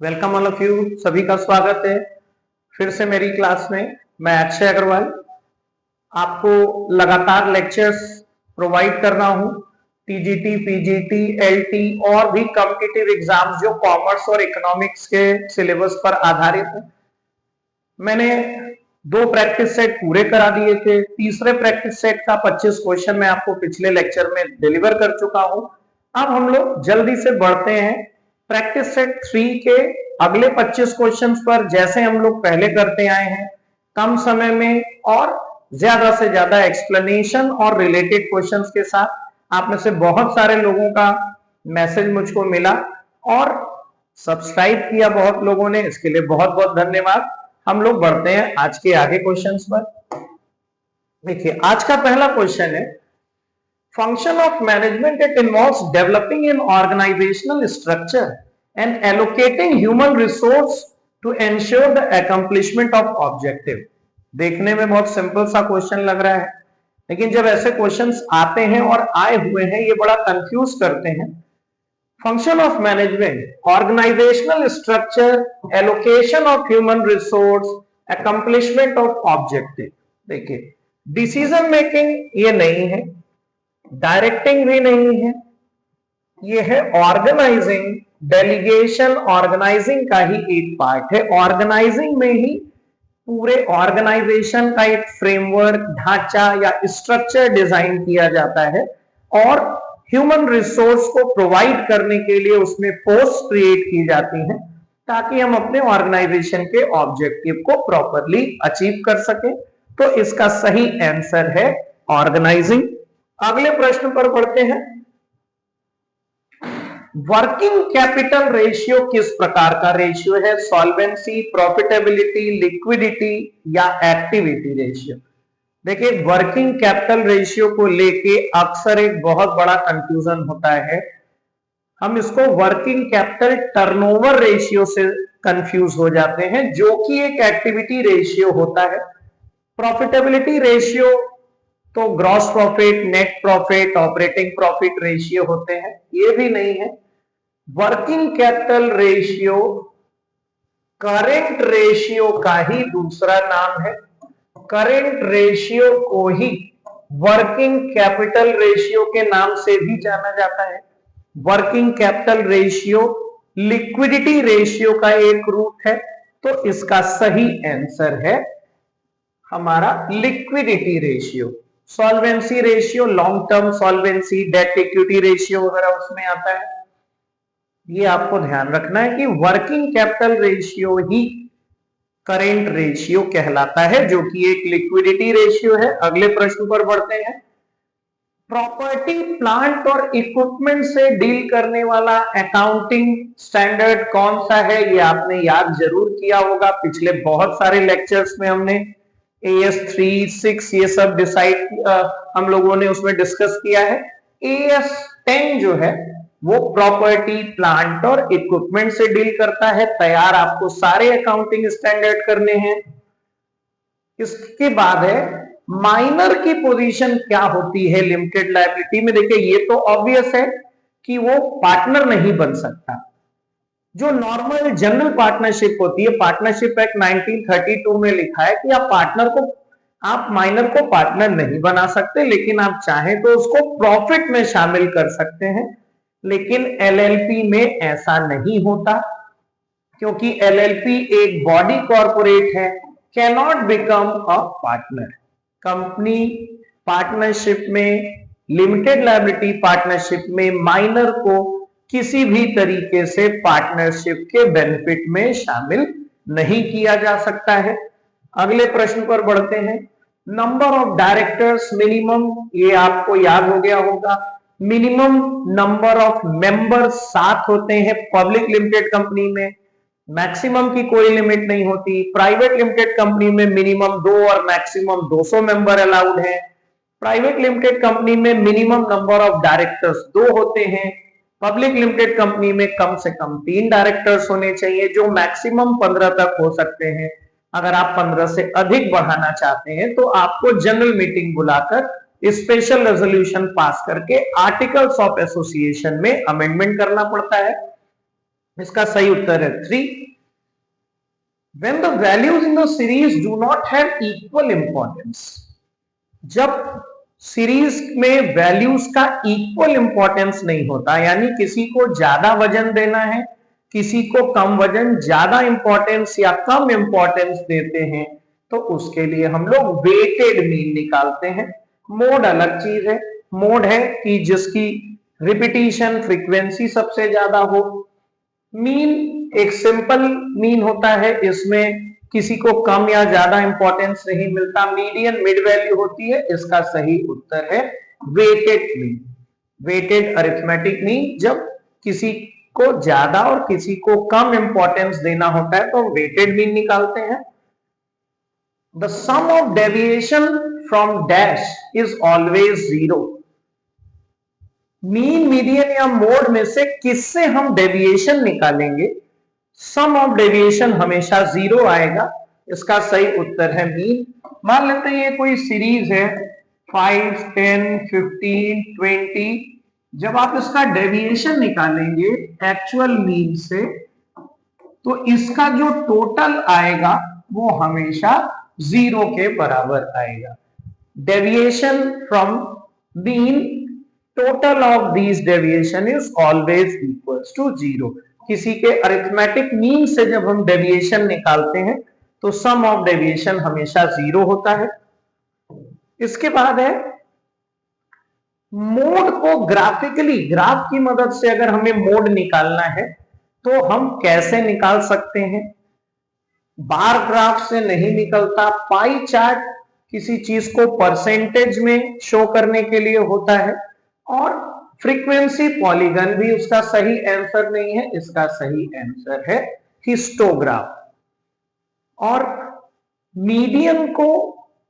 Welcome all of you, सभी का स्वागत है फिर से मेरी क्लास में। मैं अक्षय अग्रवाल आपको लगातार लेक्चर्स प्रोवाइड कर रहा हूं। टीजीटी, पीजीटी, एलटी और भी कॉम्पिटिटिव एग्जाम्स जो कॉमर्स और इकोनॉमिक्स के सिलेबस पर आधारित है। मैंने 2 प्रैक्टिस सेट पूरे करा दिए थे। तीसरे प्रैक्टिस सेट का 25 क्वेश्चन मैं आपको पिछले लेक्चर में डिलीवर कर चुका हूं। अब हम लोग जल्दी से बढ़ते हैं प्रैक्टिस सेट 3 के अगले 25 क्वेश्चंस पर। जैसे हम लोग पहले करते आए हैं, कम समय में और ज्यादा से ज्यादा एक्सप्लेनेशन और रिलेटेड क्वेश्चंस के साथ। आप में से बहुत सारे लोगों का मैसेज मुझको मिला और सब्सक्राइब किया बहुत लोगों ने, इसके लिए बहुत बहुत धन्यवाद। हम लोग बढ़ते हैं आज के आगे क्वेश्चंस पर। देखिए, आज का पहला क्वेश्चन है, function of management it involves developing an organizational structure and allocating human resource to ensure the accomplishment of objective. देखने में बहुत सिंपल सा क्वेश्चन लग रहा है, लेकिन जब ऐसे क्वेश्चंस आते हैं और आए हुए हैं, ये बड़ा कंफ्यूज करते हैं। Function of management, organizational structure, allocation of human resource, accomplishment of objective. देखिए, डिसीजन मेकिंग ये नहीं है, डायरेक्टिंग भी नहीं है, ये है ऑर्गेनाइजिंग, डेलीगेशन ऑर्गेनाइजिंग का ही एक पार्ट है। ऑर्गेनाइजिंग में ही पूरे ऑर्गेनाइजेशन का एक फ्रेमवर्क, ढांचा या स्ट्रक्चर डिजाइन किया जाता है और ह्यूमन रिसोर्स को प्रोवाइड करने के लिए उसमें पोस्ट क्रिएट की जाती हैं ताकि हम अपने ऑर्गेनाइजेशन के ऑब्जेक्टिव को प्रॉपरली अचीव कर सकें। तो इसका सही आंसर है ऑर्गेनाइजिंग। अगले प्रश्न पर बढ़ते हैं। वर्किंग कैपिटल रेशियो किस प्रकार का रेशियो है? सॉल्वेंसी, प्रॉफिटेबिलिटी, लिक्विडिटी या एक्टिविटी रेशियो? देखिए, वर्किंग कैपिटल रेशियो को लेके अक्सर एक बहुत बड़ा कंफ्यूजन होता है। हम इसको वर्किंग कैपिटल टर्नओवर रेशियो से कंफ्यूज हो जाते हैं, जो कि एक एक्टिविटी रेशियो होता है। प्रॉफिटेबिलिटी रेशियो तो gross profit, net profit, operating profit ratio होते हैं, ये भी नहीं है। Working capital ratio current ratio का ही दूसरा नाम है। करेंट रेशियो को ही वर्किंग कैपिटल रेशियो के नाम से भी जाना जाता है। Working capital ratio liquidity ratio का एक रूप है, तो इसका सही आंसर है हमारा liquidity ratio. Solvency ratio, long term solvency, debt equity ratio वगैरह उसमें आता है। ये आपको ध्यान रखना है कि वर्किंग कैपिटल रेशियो ही करेंट रेशियो कहलाता है, जो कि एक लिक्विडिटी रेशियो है। अगले प्रश्न पर बढ़ते हैं। प्रॉपर्टी, प्लांट और इक्विपमेंट से डील करने वाला अकाउंटिंग स्टैंडर्ड कौन सा है? ये आपने याद जरूर किया होगा, पिछले बहुत सारे लेक्चर्स में हमने AS 3, 6 ये सब डिसाइड हम लोगों ने उसमें डिस्कस किया है। AS 10 जो है वो प्रॉपर्टी, प्लांट और इक्विपमेंट से डील करता है। तैयार आपको सारे अकाउंटिंग स्टैंडर्ड करने हैं। इसके बाद है माइनर की पोजीशन क्या होती है लिमिटेड लायबिलिटी में? देखिए, ये तो ऑब्वियस है कि वो पार्टनर नहीं बन सकता। जो नॉर्मल जनरल पार्टनरशिप होती है, पार्टनरशिप एक्ट 1932 में लिखा है कि आप माइनर को पार्टनर नहीं बना सकते, लेकिन आप चाहें तो उसको प्रॉफिट में शामिल कर सकते हैं। लेकिन LLP में ऐसा नहीं होता, क्योंकि LLP एक बॉडी कॉर्पोरेट है, cannot become a partner. Company partnership में, लिमिटेड लायबिलिटी पार्टनरशिप में माइनर को किसी भी तरीके से पार्टनरशिप के बेनिफिट में शामिल नहीं किया जा सकता है। अगले प्रश्न पर बढ़ते हैं। नंबर ऑफ डायरेक्टर्स मिनिमम, ये आपको याद हो गया होगा। मिनिमम नंबर ऑफ मेंबर्स 7 होते हैं पब्लिक लिमिटेड कंपनी में, मैक्सिमम की कोई लिमिट नहीं होती। प्राइवेट लिमिटेड कंपनी में मिनिमम 2 और मैक्सिमम 200 मेंबर अलाउड हैं। प्राइवेट लिमिटेड कंपनी में मिनिमम नंबर ऑफ डायरेक्टर्स 2 होते हैं। पब्लिक लिमिटेड कंपनी में कम से कम 3 डायरेक्टर्स होने चाहिए, जो मैक्सिमम 15 तक हो सकते हैं। अगर आप 15 से अधिक बढ़ाना चाहते हैं तो आपको जनरल मीटिंग बुलाकर स्पेशल रेजोल्यूशन पास करके आर्टिकल्स ऑफ एसोसिएशन में अमेंडमेंट करना पड़ता है। इसका सही उत्तर है 3। When the values in the series do not have equal importance, जब सीरीज में वैल्यूज का इक्वल इंपॉर्टेंस नहीं होता, यानी किसी को ज्यादा वजन देना है, किसी को कम वजन, ज्यादा इंपॉर्टेंस या कम इंपॉर्टेंस देते हैं, तो उसके लिए हम लोग वेटेड मीन निकालते हैं। मोड अलग चीज है। मोड है कि जिसकी रिपीटिशन फ्रीक्वेंसी सबसे ज्यादा हो। मीन एक सिंपल मीन होता है, इसमें किसी को कम या ज्यादा इंपॉर्टेंस नहीं मिलता। मीडियन मिड वैल्यू होती है। इसका सही उत्तर है weighted mean, weighted arithmetic mean. जब किसी को ज्यादा और किसी को कम इंपॉर्टेंस देना होता है तो वेटेड मीन निकालते हैं। The sum of deviation from dash is always 0। Mean, median या मोड में से किससे हम डेविएशन निकालेंगे? सम ऑफ डेविएशन हमेशा 0 आएगा। इसका सही उत्तर है मीन। मान लेते हैं ये कोई सीरीज है 5, 10, 15, 20। जब आप इसका डेविएशन निकालेंगे एक्चुअल मीन से, तो इसका जो टोटल आएगा वो हमेशा 0 के बराबर आएगा। Deviation from mean, total of these deviation is always equals to 0। किसी के अरिथमेटिक मीन से जब हम डेविएशन निकालते हैं तो सम ऑफ डेविएशन हमेशा 0 होता है। इसके बाद है मोड को ग्राफिकली, ग्राफ की मदद से अगर हमें मोड निकालना है तो हम कैसे निकाल सकते हैं? बार ग्राफ से नहीं निकलता। पाई चार्ट किसी चीज को परसेंटेज में शो करने के लिए होता है, और फ्रीक्वेंसी पॉलीगन भी उसका सही आंसर नहीं है। इसका सही आंसर है हिस्टोग्राफ। और मीडियन को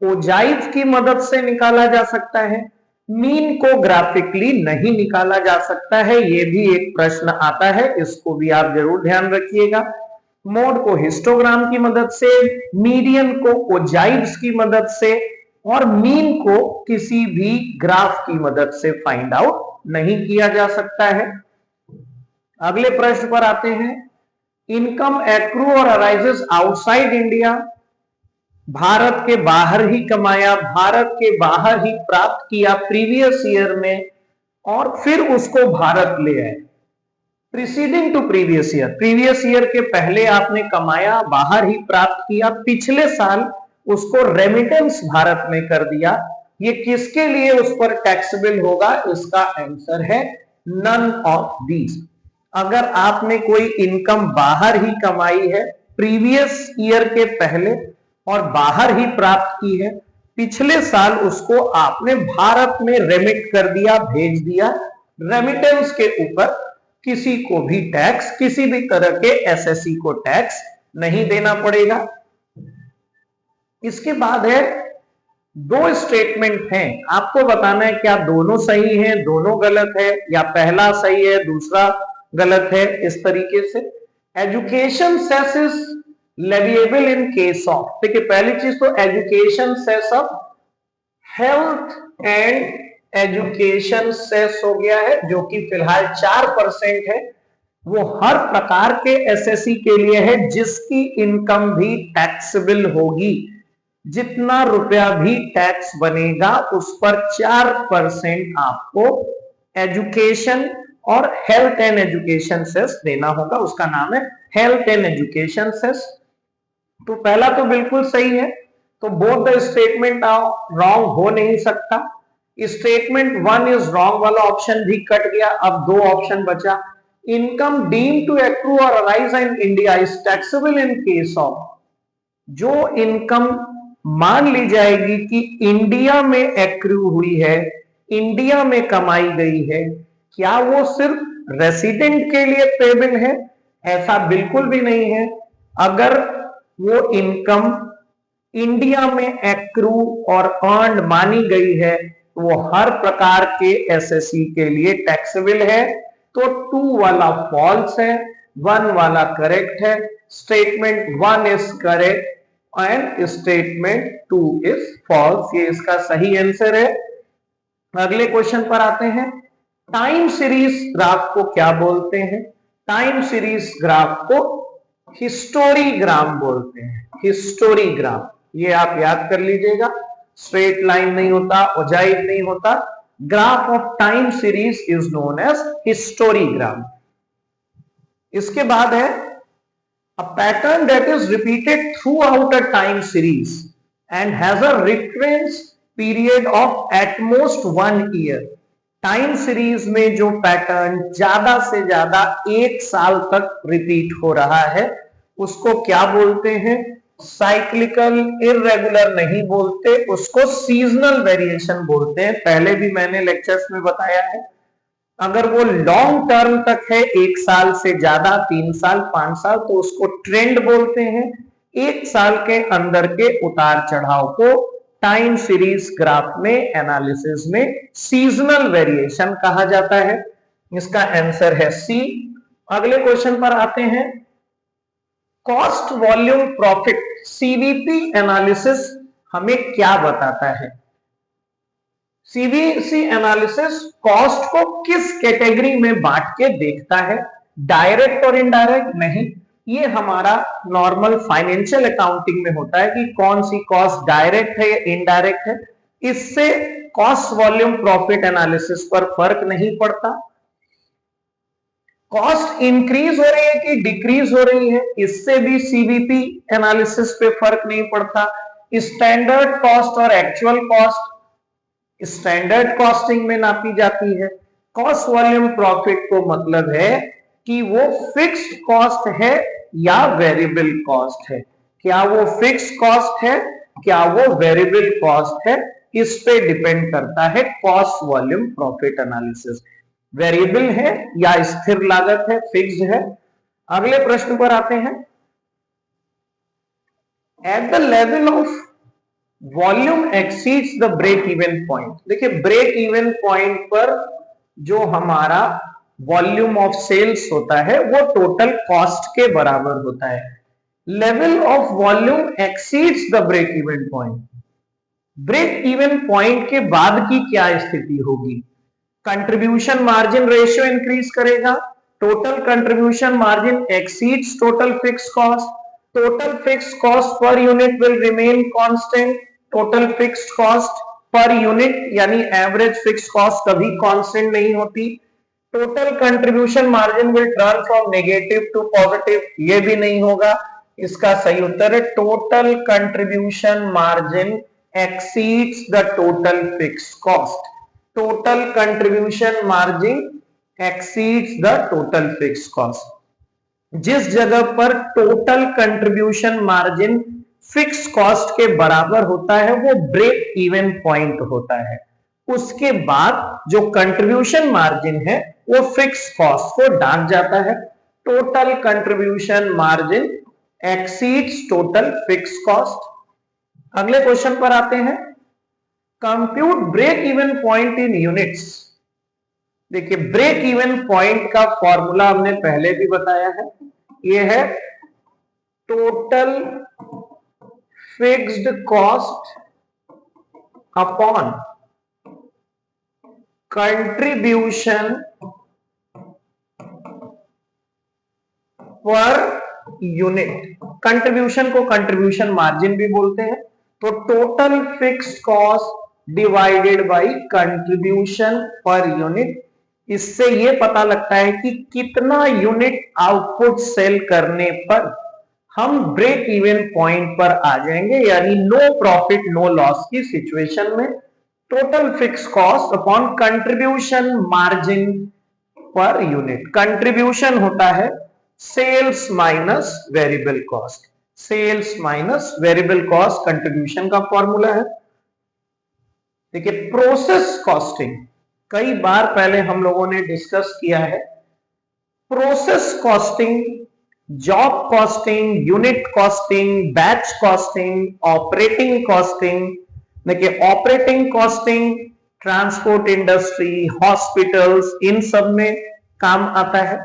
ओजाइव की मदद से निकाला जा सकता है, मीन को ग्राफिकली नहीं निकाला जा सकता है। यह भी एक प्रश्न आता है, इसको भी आप जरूर ध्यान रखिएगा। मोड को हिस्टोग्राम की मदद से, मीडियन को ओजाइव्स की मदद से, और मीन को किसी भी ग्राफ की मदद से फाइंड आउट नहीं किया जा सकता है। अगले प्रश्न पर आते हैं। इनकम एक्रू और अराइजेस आउटसाइड इंडिया, भारत के बाहर ही कमाया, भारत के बाहर ही प्राप्त किया प्रीवियस ईयर में, और फिर उसको भारत ले आए। Preceding to previous year, previous year के पहले आपने कमाया, बाहर ही प्राप्त किया, पिछले साल उसको रेमिटेंस भारत में कर दिया, ये किसके लिए उस पर टैक्सेबल होगा? इसका आंसर है नन ऑफ दीज। अगर आपने कोई इनकम बाहर ही कमाई है प्रीवियस ईयर के पहले और बाहर ही प्राप्त की है, पिछले साल उसको आपने भारत में रेमिट कर दिया, भेज दिया, रेमिटेंस के ऊपर किसी को भी टैक्स, किसी भी तरह के एसएससी को टैक्स नहीं देना पड़ेगा। इसके बाद है दो स्टेटमेंट हैं, आपको बताना है क्या दोनों सही हैं, दोनों गलत है, या पहला सही है दूसरा गलत है। इस तरीके से education cess is leviable in case of, देखिए पहली चीज तो education cess of health and education cess हो गया है, जो कि फिलहाल 4% है। वो हर प्रकार के एसएससी के लिए है जिसकी इनकम भी टैक्सेबल होगी। जितना रुपया भी टैक्स बनेगा उस पर 4% आपको एजुकेशन और हेल्थ एंड एजुकेशन सेस देना होगा। उसका नाम है हेल्थ एंड एजुकेशन सेस। तो पहला तो बिल्कुल सही है, तो बोथ द स्टेटमेंट रॉन्ग हो नहीं सकता। स्टेटमेंट 1 इज रॉन्ग वाला ऑप्शन भी कट गया, अब 2 ऑप्शन बचा। इनकम डीम्ड टू एक्रू और arise in India is taxable in case of, जो इनकम मान ली जाएगी कि इंडिया में एक्रू हुई है, इंडिया में कमाई गई है, क्या वो सिर्फ रेसिडेंट के लिए पेबल है? ऐसा बिल्कुल भी नहीं है। अगर वो इनकम इंडिया में एक्रू और अर्न मानी गई है तो वो हर प्रकार के एसएससी के लिए टैक्सेबल है। तो 2 वाला फॉल्स है, 1 वाला करेक्ट है। Statement 1 is correct and statement 2 is false, ये इसका सही आंसर है। अगले क्वेश्चन पर आते हैं। टाइम सीरीज ग्राफ को क्या बोलते हैं? टाइम सीरीज ग्राफ को हिस्टोरीग्राम बोलते हैं, हिस्टोरीग्राम। ये आप याद कर लीजिएगा, स्ट्रेट लाइन नहीं होता, ओजाइड नहीं होता, graph of time series is known as histogram. इसके बाद है a pattern that is repeated throughout a time series and has a recurrence period of at most 1 year। Time series में जो पैटर्न ज्यादा से ज्यादा 1 साल तक रिपीट हो रहा है उसको क्या बोलते हैं? साइक्लिकल, इररेगुलर नहीं बोलते, उसको सीजनल वेरिएशन बोलते हैं। पहले भी मैंने लेक्चर्स में बताया है, अगर वो लॉन्ग टर्म तक है, 1 साल से ज्यादा, 3 साल, 5 साल, तो उसको ट्रेंड बोलते हैं। 1 साल के अंदर के उतार चढ़ाव को टाइम सीरीज ग्राफ में, एनालिसिस में सीजनल वेरिएशन कहा जाता है। इसका आंसर है सी। अगले क्वेश्चन पर आते हैं। Cost volume profit CVP analysis हमें क्या बताता है? सीवीसी एनालिसिस कॉस्ट को किस कैटेगरी में बांट के देखता है? डायरेक्ट और इनडायरेक्ट नहीं, ये हमारा नॉर्मल फाइनेंशियल अकाउंटिंग में होता है कि कौन सी कॉस्ट डायरेक्ट है या इनडायरेक्ट है। इससे कॉस्ट वॉल्यूम प्रॉफिट एनालिसिस पर फर्क नहीं पड़ता। कॉस्ट इंक्रीज हो रही है कि डिक्रीज हो रही है, इससे भी सीवीपी एनालिसिस पे फर्क नहीं पड़ता। स्टैंडर्ड कॉस्ट और एक्चुअल कॉस्ट स्टैंडर्ड कॉस्टिंग में नापी जाती है। कॉस्ट वॉल्यूम प्रॉफिट को मतलब है कि वो फिक्स्ड कॉस्ट है या वेरिएबल कॉस्ट है। क्या वो फिक्स्ड कॉस्ट है, क्या वो वेरिएबल कॉस्ट है, इस पे डिपेंड करता है cost volume profit analysis. Variable है या स्थिर लागत है, फिक्स्ड है। अगले प्रश्न पर आते हैं। At the level of volume exceeds the break even point. देखिए, ब्रेक इवन पॉइंट पर जो हमारा वॉल्यूम ऑफ सेल्स होता है वो टोटल कॉस्ट के बराबर होता है। Level of volume exceeds the break even point. Break even point के बाद की क्या स्थिति होगी? कंट्रीब्यूशन मार्जिन रेशियो इंक्रीज करेगा। Total contribution margin exceeds total fix cost. Total fix cost per unit will remain constant. Total fixed cost per unit यानी average fixed cost कभी constant नहीं होती। Total contribution margin will turn from negative to positive, ये भी नहीं होगा। इसका सही उत्तर है total contribution margin exceeds the total fixed cost. Total contribution margin exceeds the total fixed cost. जिस जगह पर total contribution margin fix cost के बराबर होता है वो ब्रेक इवन पॉइंट होता है। उसके बाद जो कंट्रीब्यूशन मार्जिन है वो फिक्स कॉस्ट को ढांक जाता है। Total contribution margin exceeds total fix cost. अगले क्वेश्चन पर आते हैं। Compute break even point in units. देखिए, ब्रेक इवन पॉइंट का फॉर्मूला हमने पहले भी बताया है, ये है total fixed cost upon contribution per unit. Contribution को कंट्रीब्यूशन मार्जिन भी बोलते हैं। तो total fixed cost divided by contribution per unit. इससे यह पता लगता है कि कितना यूनिट आउटपुट सेल करने पर हम ब्रेक इवन पॉइंट पर आ जाएंगे, यानी नो प्रॉफिट नो लॉस की सिचुएशन में। Total fix cost upon contribution margin per unit. Contribution होता है sales minus variable cost. Sales minus variable cost contribution का फॉर्मूला है। देखिए, प्रोसेस कॉस्टिंग कई बार पहले हम लोगों ने डिस्कस किया है। Process costing, job costing, unit costing, batch costing, operating costing. देखिए, operating costing transport industry, hospitals, इन सब में काम आता है।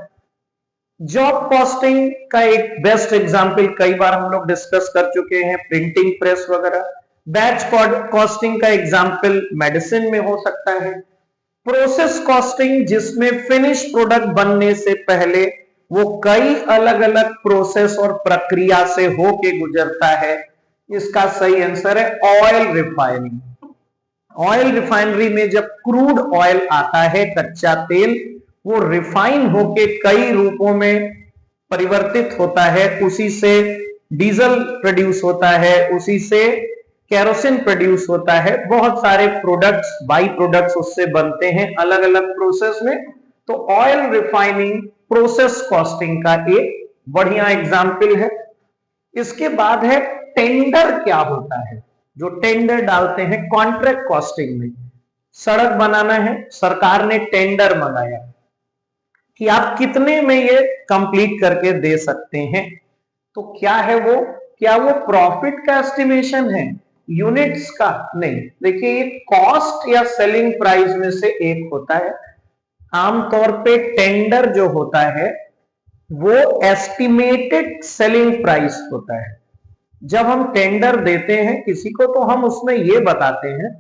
जॉब कॉस्टिंग का एक बेस्ट एग्जांपल कई बार हम लोग डिस्कस कर चुके हैं, प्रिंटिंग प्रेस वगैरह। बैच कॉस्टिंग का एग्जांपल मेडिसिन में हो सकता है। प्रोसेस कॉस्टिंग जिसमें फिनिश प्रोडक्ट बनने से पहले वो कई अलग अलग प्रोसेस और प्रक्रिया से होके गुजरता है। इसका सही आंसर है ऑयल रिफाइनिंग। ऑयल रिफाइनरी में जब क्रूड ऑयल आता है, कच्चा तेल, वो रिफाइन होके कई रूपों में परिवर्तित होता है। उसी से डीजल प्रोड्यूस होता है, उसी से केरोसिन प्रोड्यूस होता है, बहुत सारे प्रोडक्ट्स, बाई प्रोडक्ट्स उससे बनते हैं अलग अलग प्रोसेस में। तो ऑयल रिफाइनिंग प्रोसेस कॉस्टिंग का एक बढ़िया एग्जाम्पल है। इसके बाद है टेंडर। क्या होता है? जो टेंडर डालते हैं कॉन्ट्रैक्ट कॉस्टिंग में, सड़क बनाना है, सरकार ने टेंडर मंगाया कि आप कितने में ये कंप्लीट करके दे सकते हैं। तो क्या है वो? क्या वो प्रॉफिट का एस्टिमेशन है, यूनिट्स का? नहीं। देखिए, ये कॉस्ट या सेलिंग प्राइस में से एक होता है। आमतौर पे टेंडर जो होता है वो एस्टिमेटेड सेलिंग प्राइस होता है। जब हम टेंडर देते हैं किसी को, तो हम उसमें ये बताते हैं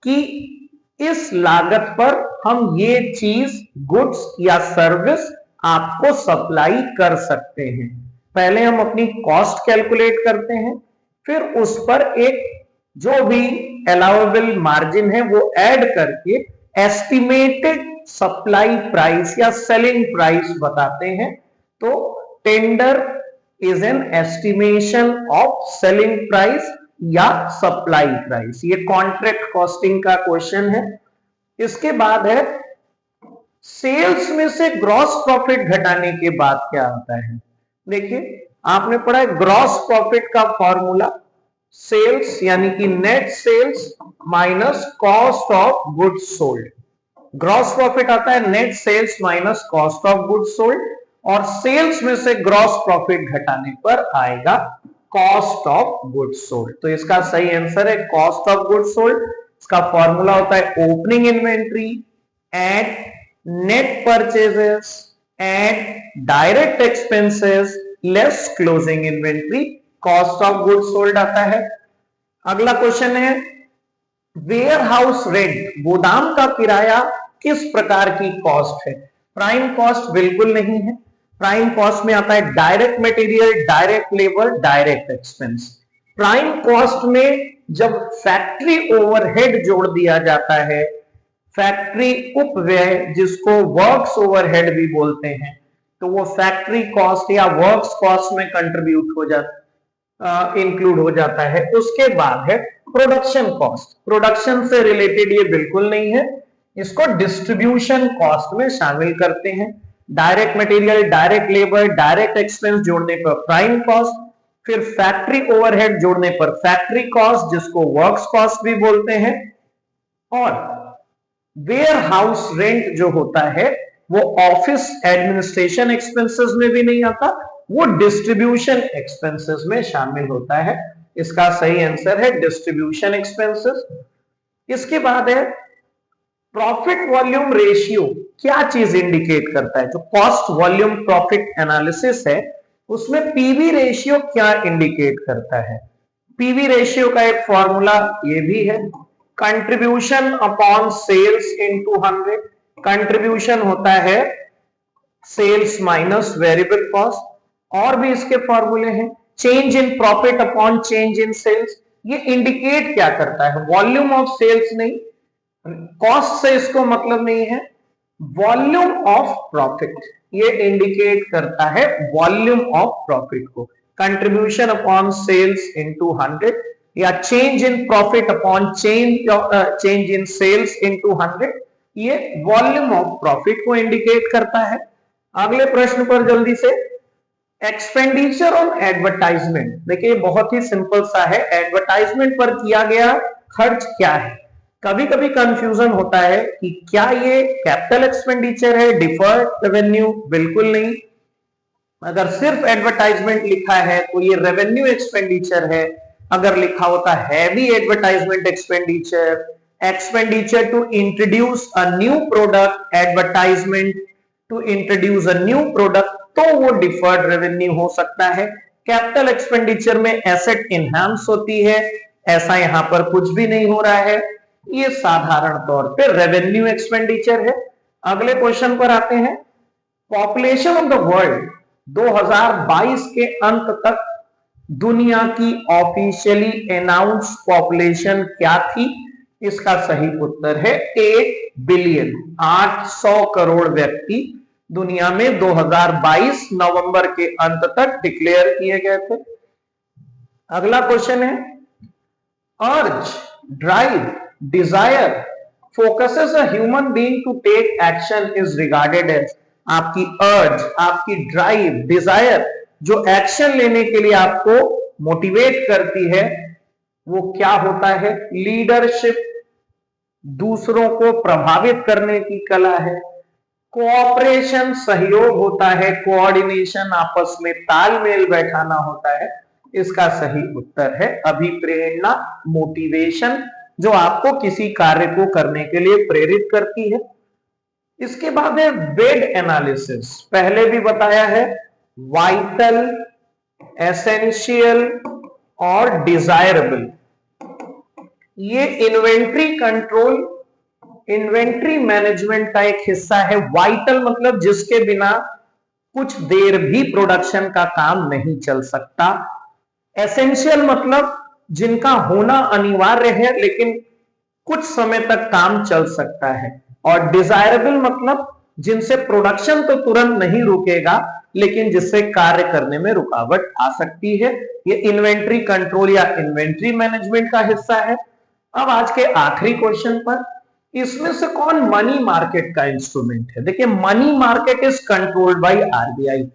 कि इस लागत पर हम ये चीज, गुड्स या सर्विस आपको सप्लाई कर सकते हैं। पहले हम अपनी कॉस्ट कैलकुलेट करते हैं, फिर उस पर एक जो भी अलाउएबल मार्जिन है वो ऐड करके एस्टिमेटेड सप्लाई प्राइस या सेलिंग प्राइस बताते हैं। तो tender is an estimation of selling price या सप्लाई प्राइस। ये कॉन्ट्रैक्ट कॉस्टिंग का क्वेश्चन है। इसके बाद है सेल्स में से ग्रॉस प्रॉफिट घटाने के बाद क्या आता है। देखिए, आपने पढ़ा है ग्रॉस प्रॉफिट का फॉर्मूला, सेल्स यानी कि net sales minus cost of goods sold. Gross profit आता है net sales minus cost of goods sold, और सेल्स में से ग्रॉस प्रॉफिट घटाने पर आएगा कॉस्ट ऑफ गुड्स सोल्ड। तो इसका सही आंसर है कॉस्ट ऑफ गुड्स सोल्ड। इसका फॉर्मूला होता है opening inventory and net purchases and direct expenses less closing inventory, cost of goods sold आता है। अगला क्वेश्चन है वेयर हाउस रेंट, गोदाम का किराया किस प्रकार की कॉस्ट है? प्राइम कॉस्ट बिल्कुल नहीं है। प्राइम कॉस्ट में आता है direct material, direct labour, direct expense. Prime cost में जब फैक्ट्री ओवरहेड जोड़ दिया जाता है, फैक्ट्री उपव्यय जिसको वर्क्स ओवरहेड भी बोलते हैं, तो वो फैक्ट्री कॉस्ट या वर्क्स कॉस्ट में कंट्रीब्यूट हो जाता, इंक्लूड हो जाता है। उसके बाद है प्रोडक्शन कॉस्ट। प्रोडक्शन से रिलेटेड ये बिल्कुल नहीं है, इसको डिस्ट्रीब्यूशन कॉस्ट में शामिल करते हैं। Direct material, direct labour, direct expense जोड़ने पर प्राइम कॉस्ट, फिर फैक्ट्री ओवरहेड जोड़ने पर फैक्ट्री कॉस्ट जिसको वर्क्स कॉस्ट भी बोलते हैं। और वेयर हाउस रेंट जो होता है वो ऑफिस एडमिनिस्ट्रेशन एक्सपेंसेस में भी नहीं आता, वो डिस्ट्रीब्यूशन एक्सपेंसेस में शामिल होता है। इसका सही आंसर है डिस्ट्रीब्यूशन एक्सपेंसेस। इसके बाद है प्रॉफिट वॉल्यूम रेशियो। क्या चीज इंडिकेट करता है? जो कॉस्ट वॉल्यूम प्रॉफिट एनालिसिस है उसमें पीवी रेशियो क्या इंडिकेट करता है? पीवी रेशियो का एक फॉर्मूला ये भी है, contribution upon sales into 100। Contribution होता है सेल्स माइनस वेरिएबल कॉस्ट। और भी इसके फॉर्मूले हैं, change in profit upon change in sales. ये इंडिकेट क्या करता है? वॉल्यूम ऑफ सेल्स नहीं, कॉस्ट से इसको मतलब नहीं है, वॉल्यूम ऑफ प्रॉफिट ये इंडिकेट करता है वॉल्यूम ऑफ प्रॉफिट को। कंट्रीब्यूशन अपॉन सेल्स इनटू 100 या change in profit upon change in sales into 100, ये वॉल्यूम ऑफ प्रॉफिट को इंडिकेट करता है। अगले प्रश्न पर जल्दी से, एक्सपेंडिचर ऑन एडवर्टाइजमेंट। देखिए बहुत ही सिंपल सा है, एडवर्टाइजमेंट पर किया गया खर्च क्या है? कभी कभी कंफ्यूजन होता है कि क्या ये कैपिटल एक्सपेंडिचर है, डिफर्ड रेवेन्यू? बिल्कुल नहीं। अगर सिर्फ एडवर्टाइजमेंट लिखा है तो ये रेवेन्यू एक्सपेंडिचर है। अगर लिखा होता heavy advertisement expenditure, expenditure to introduce a new product, advertisement to introduce a new product, तो वो डिफर्ड रेवेन्यू हो सकता है। कैपिटल एक्सपेंडिचर में एसेट इनहैंस होती है, ऐसा यहां पर कुछ भी नहीं हो रहा है, ये साधारण तौर पे रेवेन्यू एक्सपेंडिचर है। अगले क्वेश्चन पर आते हैं, पॉपुलेशन ऑफ द वर्ल्ड 2022 के अंत तक दुनिया की ऑफिशियली अनाउंस पॉपुलेशन क्या थी? इसका सही उत्तर है 8 बिलियन, 800 करोड़ व्यक्ति दुनिया में 2022 नवंबर के अंत तक डिक्लेयर किए गए थे। अगला क्वेश्चन है, urge, drive, desire focuses a human being to take action is regarded as. आपकी अर्ज, आपकी ड्राइव, डिजायर जो एक्शन लेने के लिए आपको मोटिवेट करती है वो क्या होता है? लीडरशिप, दूसरों को प्रभावित करने की कला है, कोऑपरेशन सहयोग होता है, कोऑर्डिनेशन आपस में तालमेल बैठाना होता है। इसका सही उत्तर है अभिप्रेरणा, मोटिवेशन, जो आपको किसी कार्य को करने के लिए प्रेरित करती है। इसके बाद है वेड एनालिसिस, पहले भी बताया है, वाइटल, एसेंशियल और डिजायरेबल। ये इन्वेंट्री कंट्रोल, इन्वेंट्री मैनेजमेंट का एक हिस्सा है। वाइटल मतलब जिसके बिना कुछ देर भी प्रोडक्शन का काम नहीं चल सकता। एसेंशियल मतलब जिनका होना अनिवार्य है लेकिन कुछ समय तक काम चल सकता है। और डिजायरेबल मतलब जिनसे प्रोडक्शन तो तुरंत नहीं रुकेगा लेकिन जिससे कार्य करने में रुकावट आ सकती है। ये इन्वेंट्री कंट्रोल या इन्वेंट्री मैनेजमेंट का हिस्सा है। अब आज के आखिरी क्वेश्चन पर, इसमें से कौन मनी मार्केट का इंस्ट्रूमेंट है? देखिए, money market is controlled by RBI.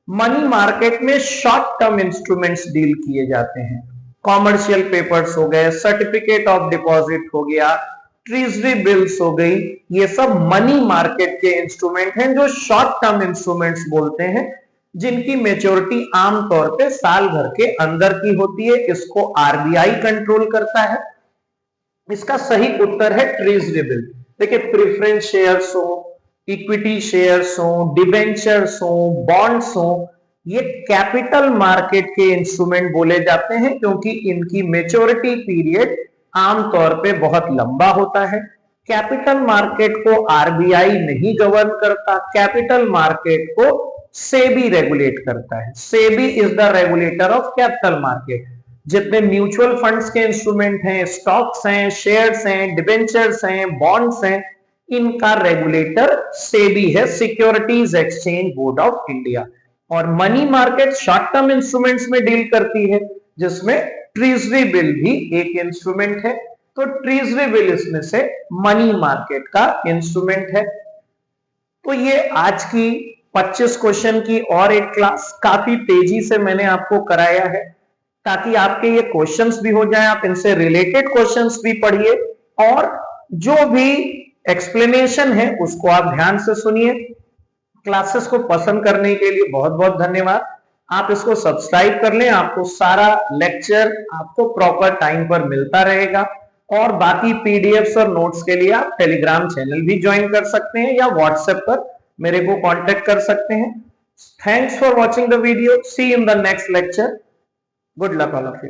Money market में शॉर्ट टर्म इंस्ट्रूमेंट्स डील किए जाते हैं। कॉमर्शियल पेपर्स हो गए, सर्टिफिकेट ऑफ डिपॉजिट हो गया, ट्रेजरी बिल्स हो गई, ये सब मनी मार्केट के इंस्ट्रूमेंट हैं जो शॉर्ट टर्म इंस्ट्रूमेंट्स बोलते हैं, जिनकी मेच्योरिटी आमतौर पे साल भर के अंदर की होती है। इसको आरबीआई कंट्रोल करता है। इसका सही उत्तर है ट्रेजरी बिल। देखिए, प्रेफरेंस शेयर्स हो, इक्विटी शेयर्स हो, डिबेंचर्स हो, बॉन्ड्स हो, ये कैपिटल मार्केट के इंस्ट्रूमेंट बोले जाते हैं क्योंकि इनकी मेच्योरिटी पीरियड आमतौर पे बहुत लंबा होता है। कैपिटल मार्केट को आरबीआई नहीं गवर्न करता, कैपिटल मार्केट को सेबी रेगुलेट करता है। SEBI is the regulator of capital market. जितने म्यूचुअल फंड्स के इंस्ट्रूमेंट हैं, स्टॉक्स हैं, शेयर्स हैं, डिबेंचर्स हैं, बॉन्ड्स हैं, इनका रेगुलेटर सेबी है, securities exchange board of India. और money market short term instruments में डील करती है, जिसमें ट्रेजरी बिल भी एक इंस्ट्रूमेंट है। तो ट्रेजरी बिल इसमें से मनी मार्केट का इंस्ट्रूमेंट है। तो ये आज की 25 क्वेश्चन की और एक क्लास काफी तेजी से मैंने आपको कराया है ताकि आपके ये क्वेश्चंस भी हो जाए, आप इनसे रिलेटेड क्वेश्चंस भी पढ़िए और जो भी एक्सप्लेनेशन है उसको आप ध्यान से सुनिए। क्लासेस को पसंद करने के लिए बहुत बहुत धन्यवाद। आप इसको सब्सक्राइब कर लें, आपको सारा लेक्चर आपको प्रॉपर टाइम पर मिलता रहेगा। और बाकी पीडीएफ्स और नोट्स के लिए आप टेलीग्राम चैनल भी ज्वाइन कर सकते हैं या व्हाट्सएप पर मेरे को कांटेक्ट कर सकते हैं। Thanks for watching the video. See in the next lecture. Good luck all of you.